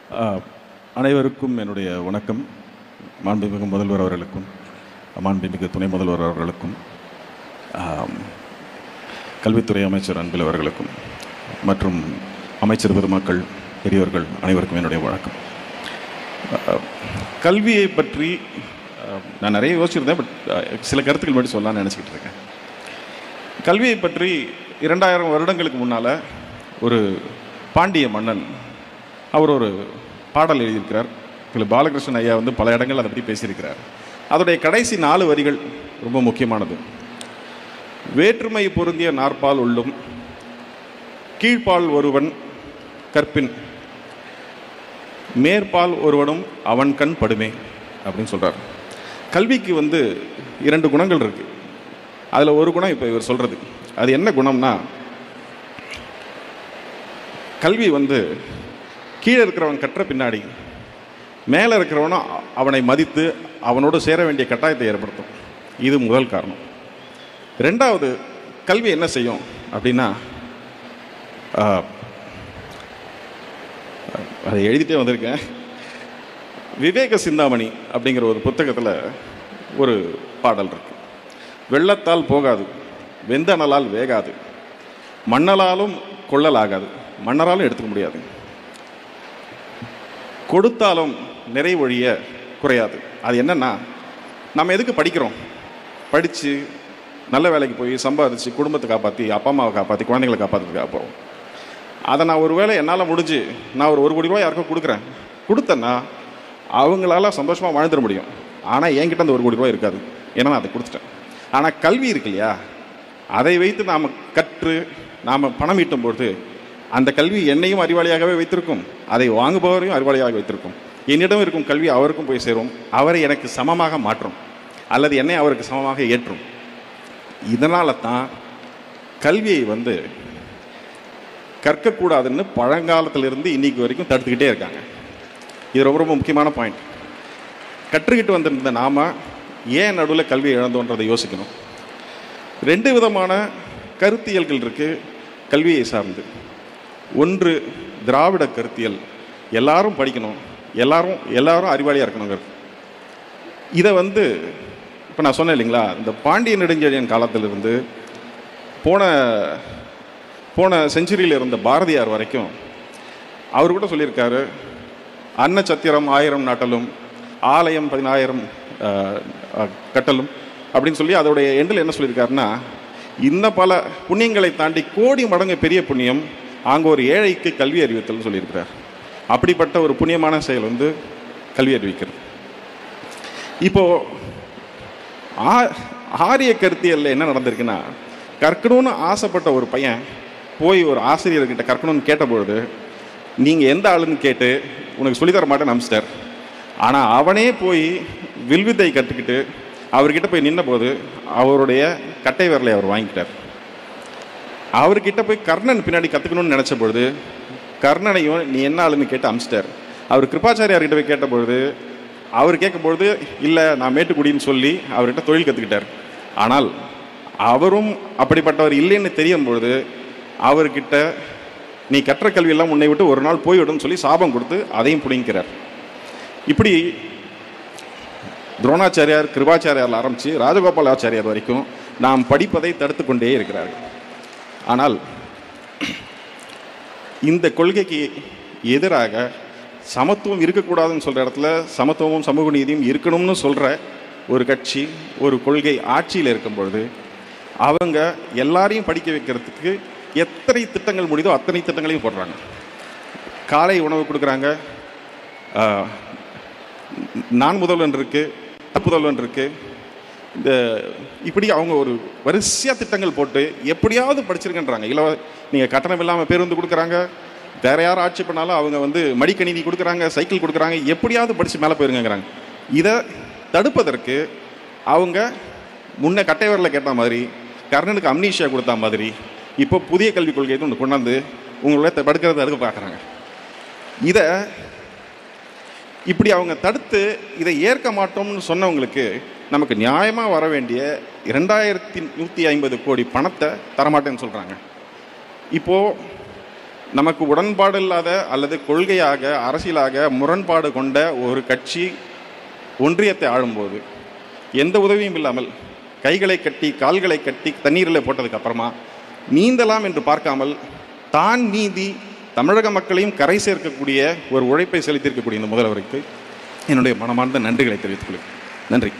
அனைவருக்கும் என்னுடைய வணக்கம். மாண்புமிகு முதல்வர் அவர்களுக்கும் மாண்புமிகு துணை முதல்வர் அவர்களுக்கும் கல்வித்துறை அமைச்சர் அன்பில் அவர்களுக்கும் மற்றும் அமைச்சர் பெருமக்கள் பெரியவர்கள் அனைவருக்கும் என்னுடைய வணக்கம். கல்வியை பற்றி நான் நிறைய யோசிச்சிருந்தேன், பட் சில கருத்துக்கள் மட்டும் சொல்லலாம்னு நினச்சிக்கிட்டு இருக்கேன். கல்வியை பற்றி 2000 வருடங்களுக்கு முன்னால் ஒரு பாண்டிய மன்னன் அவர் ஒரு பாடல் எழுதியிருக்கிறார். திரு பாலகிருஷ்ணன் ஐயா பல இடங்கள் அதை பற்றி பேசியிருக்கிறார். அதோடைய கடைசி 4 வரிகள் ரொம்ப முக்கியமானது. வேற்றுமை பொருந்திய நாற்பால் உள்ளும் கீழ்ப்பால் ஒருவன் கற்பின் மேற்பால் ஒருவனும் அவன் கண் படுமே அப்படின்னு சொல்கிறார். கல்விக்கு 2 குணங்கள் இருக்குது. அதில் ஒரு குணம் இப்போ இவர் சொல்கிறது. அது என்ன குணம்னா, கல்வி கீழே இருக்கிறவன் கற்ற பின்னாடி மேலே இருக்கிறவனும் அவனை மதித்து அவனோடு சேர வேண்டிய கட்டாயத்தை ஏற்படுத்தும். இது முதல் காரணம். 2வது, கல்வி என்ன செய்யும் அப்படின்னா, அதை எழுதிட்டே வந்திருக்கேன். விவேக சிந்தாமணி அப்படிங்கிற ஒரு புத்தகத்தில் ஒரு பாடல் இருக்கு. வெள்ளத்தால் போகாது, வெந்தனலால் வேகாது, மண்ணலாலும் கொள்ளலாகாது, மன்னராலும் எடுத்துக்க முடியாது, கொடுத்தாலும் நிறைவொழிய குறையாது. அது என்னன்னா, நம்ம எதுக்கு படிக்கிறோம்? படித்து நல்ல வேலைக்கு போய் சம்பாதிச்சு குடும்பத்தை காப்பாற்றி அப்பா அம்மாவை காப்பாற்றி குழந்தைங்களை காப்பாற்றுறதுக்காக போகிறோம். அதை நான் ஒரு வேளை என்னால் முடிஞ்சு நான் ஒரு 1 கோடி ரூபாய் யாருக்கும் கொடுக்குறேன், கொடுத்தேன்னா அவங்களால சந்தோஷமாக வாழ்ந்துட முடியும். ஆனால் என்கிட்ட அந்த 1 கோடி ரூபாய் இருக்காது, ஏன்னா நான் அதை கொடுத்துட்டேன். ஆனால் கல்வி இருக்கு இல்லையா, அதை வைத்து நாம் கற்று நாம் பணம் ஈட்டும்போது அந்த கல்வி என்னையும் அறிவாளியாகவே வைத்திருக்கும், அதை வாங்குபவரையும் அறிவாளியாக வைத்திருக்கும். என்னிடம் இருக்கும் கல்வி அவருக்கும் போய் சேரும், அவரை எனக்கு சமமாக மாற்றும் அல்லது என்னை அவருக்கு சமமாக ஏற்றும். இதனால தான் கல்வியை கற்கக்கூடாதுன்னு பழங்காலத்திலிருந்து இன்னைக்கு வரைக்கும் தடுத்துக்கிட்டே இருக்காங்க. இது ரொம்ப ரொம்ப முக்கியமான பாயிண்ட். கற்றுக்கிட்டு வந்திருந்த நாம் ஏன் நடுவில் கல்வி இழந்தோன்றதை யோசிக்கணும். 2 விதமான கருத்தியல்கள் இருக்குது கல்வியை சார்ந்து. ஒன்று திராவிட கருத்தியல், எல்லாரும் படிக்கணும், எல்லாரும் அறிவாளியாக இருக்கணுங்கிறது. இதை இப்போ நான் சொன்னேன் இல்லைங்களா, இந்த பாண்டிய நெடுஞ்செழியன் காலத்திலிருந்து போன செஞ்சுரியில் இருந்த பாரதியார் வரைக்கும் அவர் கூட சொல்லியிருக்காரு, அன்ன சத்திரம் 1000 நாட்டலும் ஆலயம் 10000 கட்டலும் அப்படின்னு சொல்லி அதோடைய எண்டில் என்ன சொல்லியிருக்காருன்னா, இன்னும் பல புண்ணியங்களை தாண்டி கோடி மடங்கு பெரிய புண்ணியம் அங்கே ஒரு ஏழைக்கு கல்வி அறிவித்தல்னு சொல்லியிருக்கிறார். அப்படிப்பட்ட ஒரு புண்ணியமான செயல் கல்வி அறிவிக்கிறது. இப்போது ஆரிய கருத்தியலில் என்ன நடந்திருக்குன்னா, கற்கணும்னு ஆசைப்பட்ட ஒரு பையன் போய் ஒரு ஆசிரியர்கிட்ட கற்கணும்னு கேட்டபொழுது, நீங்கள் எந்த ஆளுன்னு கேட்டு உனக்கு சொல்லித்தர மாட்டேன்னு அனுப்பிச்சிட்டார். ஆனால் அவனே போய் வில்வித்தை கற்றுக்கிட்டு அவர்கிட்ட போய் நின்ற போது அவருடைய கட்டை விரலை அவர் வாங்கிக்கிட்டார். அவர்கிட்ட போய் கர்ணன் பின்னாடி கற்றுக்கணும்னு நினச்ச பொழுது கர்ணனையும் நீ என்ன ஆளுன்னு கேட்டு அனுப்பிச்சிட்டார். அவர் கிருபாச்சாரியார்கிட்ட போய் கேட்டபொழுது அவர் கேட்கும்பொழுது இல்லை நான் மேட்டுக்குடின்னு சொல்லி அவர்கிட்ட தொழில் கற்றுக்கிட்டார். ஆனால் அவரும் அப்படிப்பட்டவர் இல்லைன்னு தெரியும் பொழுது அவர்கிட்ட நீ கற்ற கல்வியெல்லாம் உன்னை விட்டு ஒரு நாள் போய்விடும் சொல்லி சாபம் கொடுத்து அதையும் பிடிங்கிறார். இப்படி துரோணாச்சாரியார் கிருபாச்சாரியார் ஆரம்பித்து ராஜகோபாலாச்சாரியார் வரைக்கும் நாம் படிப்பதை தடுத்து கொண்டே இருக்கிறார்கள். ஆனால் இந்த கொள்கைக்கு எதிராக சமத்துவம் இருக்கக்கூடாதுன்னு சொல்கிற இடத்துல சமத்துவமும் சமூக நீதியும் இருக்கணும்னு சொல்கிற ஒரு கட்சி ஒரு கொள்கை ஆட்சியில் இருக்கும் பொழுது அவங்க எல்லாரையும் படிக்க வைக்கிறதுக்கு எத்தனை திட்டங்கள் முடியுதோ அத்தனை திட்டங்களையும் போடுறாங்க. காலை உணவு கொடுக்குறாங்க, நான் முதல்வன் இருக்குது, புதல்வன் இருக்குது, இந்த இப்படி அவங்க ஒரு வரிசையாக திட்டங்கள் போட்டு எப்படியாவது படிச்சிருக்கன்றாங்க. இல்லை நீங்கள் கட்டணம் இல்லாமல் பேருந்து கொடுக்குறாங்க, வேற யாரும் ஆட்சி பண்ணாலும் அவங்க மடிக்கணினி கொடுக்குறாங்க, சைக்கிள் கொடுக்குறாங்க, எப்படியாவது படித்து மேலே போயிருங்கிறாங்க. இதை தடுப்பதற்கு அவங்க முன்ன கட்டை விரலை கேட்ட மாதிரி கர்ணனுக்கு அம்னீஷியா கொடுத்தா மாதிரி இப்போ புதிய கல்விக் கொள்கையை ஒன்று கொண்டாந்து உங்களை தடுக்கிறத தடுக்க பார்க்குறாங்க. இதை இப்படி அவங்க தடுத்து இதை ஏற்க மாட்டோம்னு சொன்னவங்களுக்கு நமக்கு நியாயமாக வர வேண்டிய 2150 கோடி பணத்தை தரமாட்டேன்னு சொல்கிறாங்க. இப்போது நமக்கு உடன்பாடு இல்லாத அல்லது கொள்கையாக அரசியலாக முரண்பாடு கொண்ட ஒரு கட்சி ஒன்றியத்தை ஆளும்போது எந்த உதவியும் இல்லாமல் கைகளை கட்டி கால்களை கட்டி தண்ணீரில் போட்டதுக்கு அப்புறமா நீந்தலாம் என்று பார்க்காமல் தான் நீந்தி தமிழக மக்களையும் கரை சேர்க்கக்கூடிய ஒரு உழைப்பை செலுத்தியிருக்கக்கூடிய இந்த முதல்வருக்கு என்னுடைய மனமார்ந்த நன்றிகளை தெரிவித்துக் கொள்கிறேன். நன்றி.